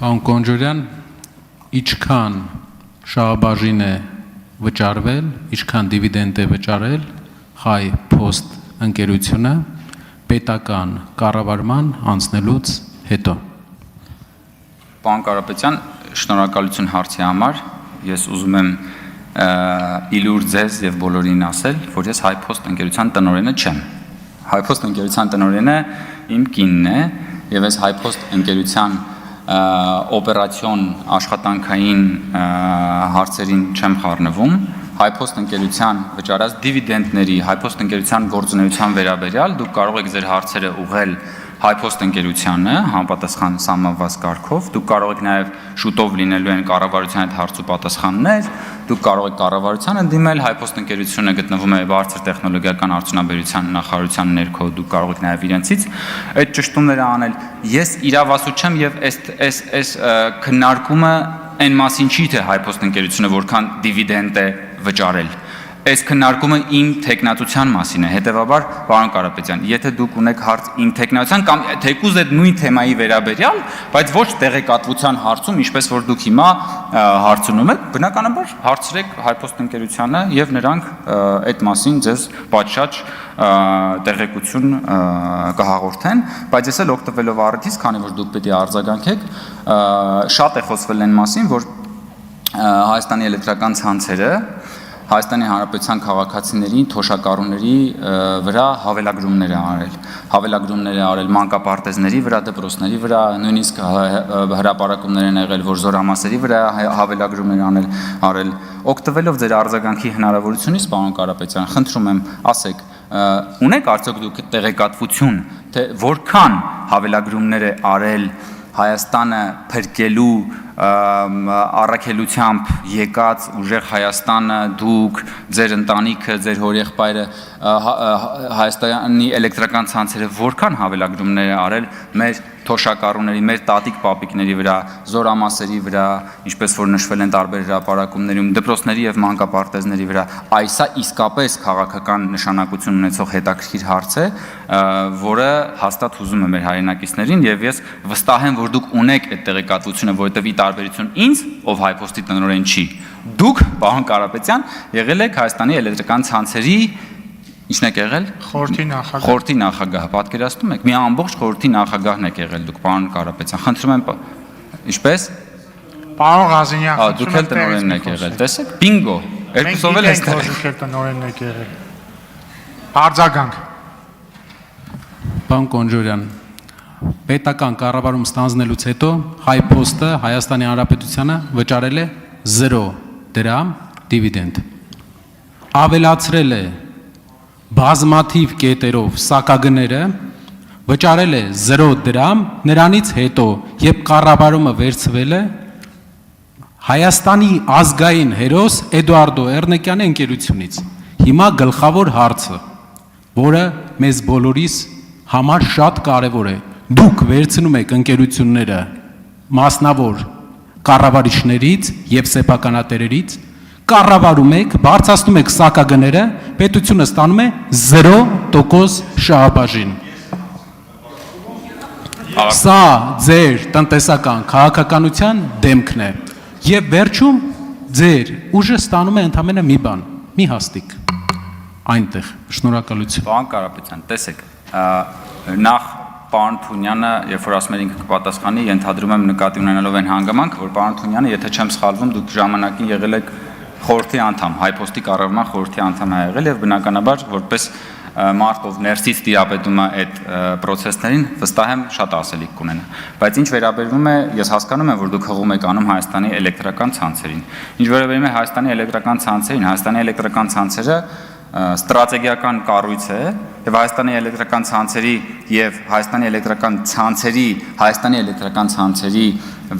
Պարոն Կոնջորյան, ինչքան շահաբաժին է վճարվել, ինչքան դիվիդենդ է վճարել Հայ Post ընկերությունը պետական կառավարման անցնելուց հետո։ Պարոն Կարապետյան, շնորհակալություն հարցի համար։ Ես ուզում եմ իլուր ձեզ եւ բոլորին ասել, որ ես Հայ Post ընկերության տնօրենը չեմ։ Հայ Post ընկերության տնօրենը իմ կինն է եւ ես Հայ Post ընկերության օպերացիոն աշխատանքային հարցերին չեմ խառնվում։ Հայ Post ընկերության վճարած դիվիդենդների, Հայ Post ընկերության գործունեության վերաբերյալ դուք կարող եք ձեր հարցերը ուղղել Հայ Post ընկերությանը համապատասխան սահմանված կարգով, դուք կարող եք նաև շուտով լինելու են կառավարության հետ հարց ու պատասխաններ, դուք կարող եք կառավարությանը դիմել, Հայ Post ընկերությունը գտնվում է բարձր տեխնոլոգիական արդյունաբերության նախարարության ներքո, դուք կարող եք նաև իրենցից այդ ճշտումները անել։ Ես իրավասու չեմ եւ այս քննարկումը այն մասին չի թե Հայ Post ընկերությունը որքան դիվիդենդ է վճարել։ Այս քննարկումը իմ տեխնատության մասին է, հետևաբար, պարոն Կարապետյան, եթե դուք ունեք հարց իմ տեխնատության կամ թեկուզ այդ նույն թեմայի վերաբերյալ, բայց ոչ տեղեկատվության հարցում, ինչպես որ դուք հիմա հարցնում եք, բնականաբար հարցրեք Հայ Post ընկերությանը եւ նրանք այդ մասին ձեզ պատշաճ տեղեկություն կհաղորդեն, բայց ես էլ օգտվելով առիթից, քանի որ դուք պետք է արձագանքեք, շատ է խոսվել այն մասին, որ Հայաստանի էլեկտրական ցանցերը Հայաստանի Հանրապետության քաղաքացիների, թոշակառուների վրա հավելագրումներ է արել մանկապարտեզների վրա, դպրոցների վրա, նույնիսկ հրապարակումներ են եղել, որ զորամասերի վրա հավելագրումներ արել։ Օգտվելով ձեր արձագանքի հնարավորությունից, պարոն Կարապետյան, խնդրում եմ, ասեք, ունեք արդյոք դուք տեղեկատվություն, թե որքան հավելագրումներ է արել Հայաստանը փրկելու առաքելությամբ եկած ուժեղ Հայաստանը, դուք, ձեր ընտանիքը, ձեր հորեղբայրը, Հայաստանի էլեկտրական ցանցերը որքան հավելագրումներ է արել մեր թոշակառուների, մեր տատիկ պապիկների վրա, զորամասերի վրա, ինչպես որ նշվել են տարբեր հրապարակումներում, դպրոցների եւ մանկապարտեզների վրա, այսա իսկապես քաղաքական նշանակություն ունեցող հետաքրքիր հարց է, որը հաստատ հուզում է մեր հայրենակիցներին եւ ես վստահ եմ, որ դուք ունեք այդ տեղեկատվությունը, որովհետեւ ի տարբերություն ինձ, ով Հայ Post-ի տնօրեն չի, դուք, պարոն Կարապետյան, եղել եք Հայաստանի էլեկտրական ցանցերի Ինչն եք եղել։ Խորհրդի նախագահ, պատկերացնում եք, մի ամբողջ խորհրդի նախագահն եք եղել դուք, պարոն Կարապետյան, խնդրում եմ, ինչպես։ Պարոն Ղազենյան, դուք էլ տնօրենն եք եղել, տեսեք, բինգո, երկուսով էլ այստեղ եք տնօրենն եք եղել։ Արձագանք։ Պարոն Կոնջորյան, պետական կառավարում ստանձնելուց հետո Հայ Post-ը Հայաստանի Հանրապետությանը վճարել է 0 դրամ դիվիդենդ։ Ավելացրել է բազմաթիվ կետերով սակագները, վճարել է 0 դրամ, նրանից հետո, երբ կառավարումը վերցվել է, Հայաստանի ազգային հերոս Էդուարդո Էռնեկյանի ընկերությունից։ Հիմա գլխավոր հարցը, որը մեզ բոլորիս համար շատ կարևոր է, դուք վերցնում եք ընկերությունները մասնավոր կառավարիչներից եւ սեփականատերերից, կառավարում եք, բարձրացնում եք սակագները, պետությունը ստանում է 0% շահաբաժին։ Սա ձեր տնտեսական քաղաքականության դեմքն է։ Եվ վերջում ձեր ուժը ստանում է ընդամենը մի բան, մի հաստիկ։ Այնտեղ, շնորհակալություն։ Պարոն Կարապետյան, տեսեք, նախ պարոն Թունյանը, երբ որ ասում եմ ինքը կպատասխանի, ենթադրում եմ նկատի ունենալով այն հանգամանքը, որ պարոն Թունյանը, եթե չեմ սխալվում, դուք ժամանակին եղել եք խորհրդի անդամ, Հայ Post-ի կառավարման խորհրդի անդամ է եղել եւ բնականաբար որպես մարդ ով ներսից տիրապետում է այդ process-ներին, վստահ եմ շատ ասելիք կունենա։ Բայց ինչ վերաբերվում է, ես հասկանում եմ, որ դուք հղում եք անում Հայաստանի էլեկտրական ցանցերին։ Ինչ վերաբերում է Հայաստանի էլեկտրական ցանցերին, Հայաստանի էլեկտրական ցանցերը ստրատեգիական կառույց է եւ Հայաստանի էլեկտրական ցանցերի եւ Հայաստանի էլեկտրական ցանցերի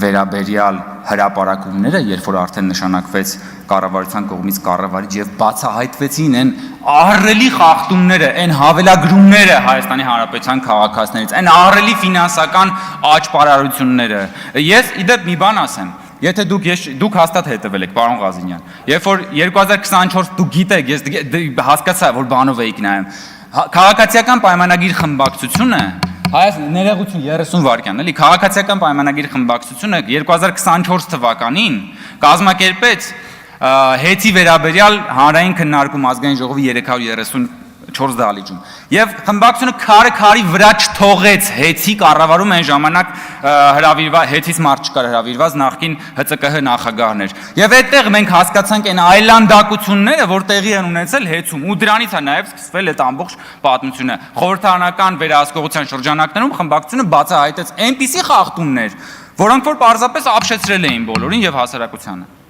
վերաբերյալ հրապարակումները, երբ որ արդեն նշանակվեց կառավարության կողմից կառավարիչ եւ բացահայտվեցին այն ահռելի խախտումները, այն հավելագրումները Հայաստանի Հանրապետության քաղաքացիներից, այն ահռելի ֆինանսական աճպարարությունները։ Ես իդեպ մի բան ասեմ, եթե դուք հաստատ հետևել եք, պարոն Ղազենյան, երբ որ 2024 դուք գիտեք, ես հասկացա, որ բանով էիք նայում, քաղաքացիական պայմանագիր խմբակցությունը Հայաց ներողություն 30 վայրկյան, էլի քաղաքացիական պայմանագիր խմբակցությունը 2024 թվականին կազմակերպեց հետի վերաբերյալ հանրային քննարկում ազգային ժողովի 334 դահլիճում եւ խմբակցությունը քարի վրա չթողեց հետի կառավարում այն ժամանակ հրավիրված հետից մարդ չկար հրավիրված նախկին ՀՑԿՀ նախագահներ եւ այդտեղ մենք հասկացանք այն այլանդակությունները որ տեղի են ունեցել հետում ու դրանից է նաեւ սկսվել այդ ամբողջ պատմությունը խորհրդարանական վերահսկողության շրջանակներում խմբակցությունը բացահայտեց այնպիսի խախտումներ որոնք որ պարզապես ապշեցրել էին բոլորին եւ հասարակությանը